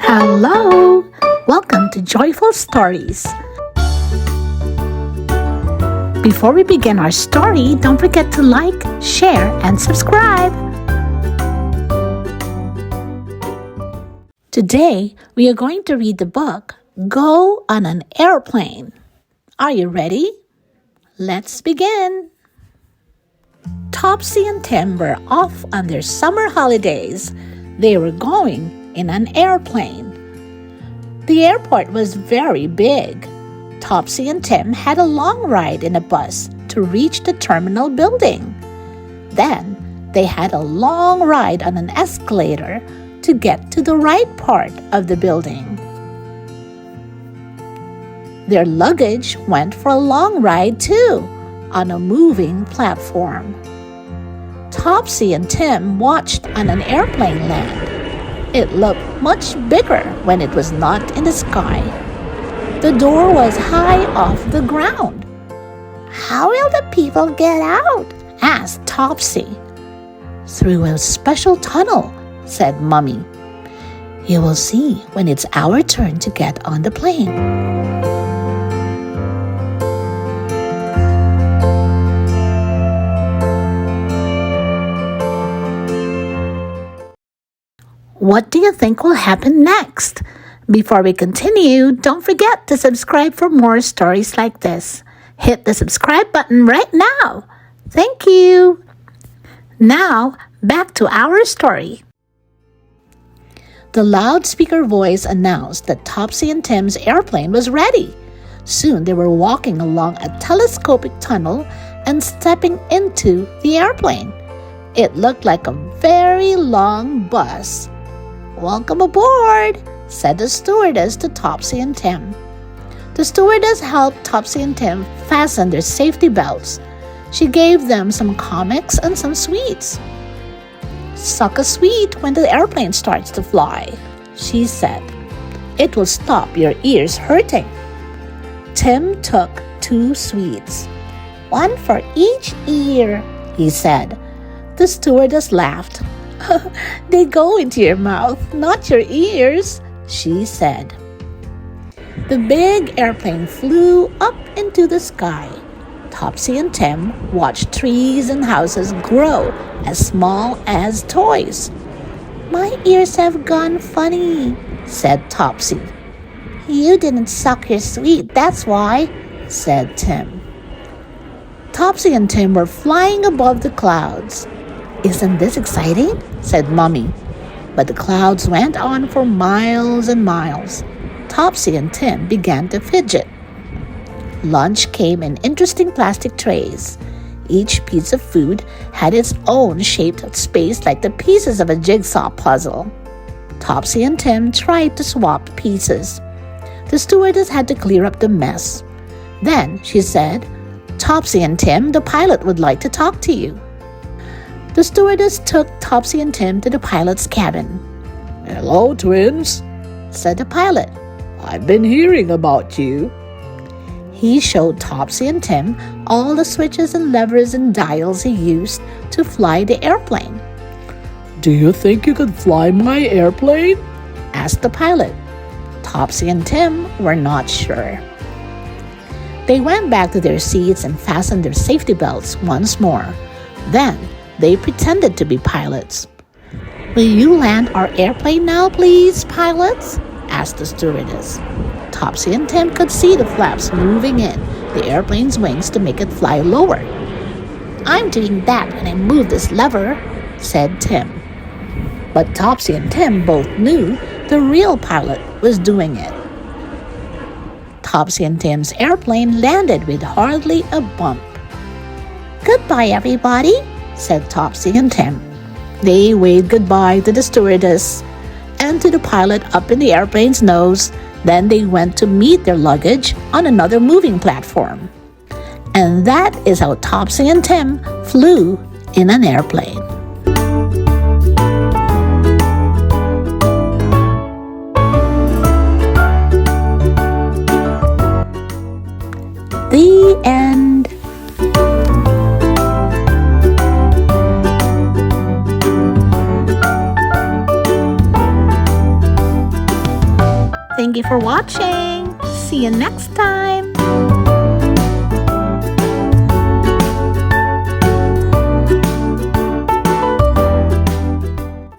Hello! Welcome to Joyful Stories. Before we begin our story, don't forget to like, share, and subscribe. Today, we are going to read the book, Go on an Aeroplane. Are you ready? Let's begin. Topsy and Tim were off on their summer holidays. They were going in an airplane. The airport was very big. Topsy and Tim had a long ride in a bus to reach the terminal building. Then they had a long ride on an escalator to get to the right part of the building. Their luggage went for a long ride too, on a moving platform. Topsy and Tim watched on an airplane land. It looked much bigger when it was not in the sky. The door was high off the ground. "How will the people get out?" asked Topsy. "Through a special tunnel," said Mummy. "You will see when it's our turn to get on the plane." What do you think will happen next? Before we continue, don't forget to subscribe for more stories like this. Hit the subscribe button right now. Thank you. Now, back to our story. The loudspeaker voice announced that Topsy and Tim's airplane was ready. Soon they were walking along a telescopic tunnel and stepping into the airplane. It looked like a very long bus. "Welcome aboard," said the stewardess to Topsy and Tim. The stewardess helped Topsy and Tim fasten their safety belts. She gave them some comics and some sweets. "Suck a sweet when the airplane starts to fly," she said. "It will stop your ears hurting." Tim took 2 sweets. "One for each ear," he said. The stewardess laughed. "They go into your mouth, not your ears," she said. The big airplane flew up into the sky. Topsy and Tim watched trees and houses grow as small as toys. "My ears have gone funny," said Topsy. "You didn't suck your sweet, that's why," said Tim. Topsy and Tim were flying above the clouds. "Isn't this exciting?" said Mummy. But the clouds went on for miles and miles. Topsy and Tim began to fidget. Lunch came in interesting plastic trays. Each piece of food had its own shaped space like the pieces of a jigsaw puzzle. Topsy and Tim tried to swap pieces. The stewardess had to clear up the mess. Then she said, "Topsy and Tim, the pilot would like to talk to you." The stewardess took Topsy and Tim to the pilot's cabin. "Hello, twins," said the pilot. "I've been hearing about you." He showed Topsy and Tim all the switches and levers and dials he used to fly the airplane. "Do you think you could fly my airplane?" asked the pilot. Topsy and Tim were not sure. They went back to their seats and fastened their safety belts once more. Then they pretended to be pilots. "Will you land our airplane now, please, pilots?" asked the stewardess. Topsy and Tim could see the flaps moving in the airplane's wings to make it fly lower. "I'm doing that when I move this lever," said Tim. But Topsy and Tim both knew the real pilot was doing it. Topsy and Tim's airplane landed with hardly a bump. "Goodbye, everybody," said Topsy and Tim. They waved goodbye to the stewardess and to the pilot up in the airplane's nose. Then they went to meet their luggage on another moving platform. And that is how Topsy and Tim flew in an airplane. The end. Thank you for watching. See you next time.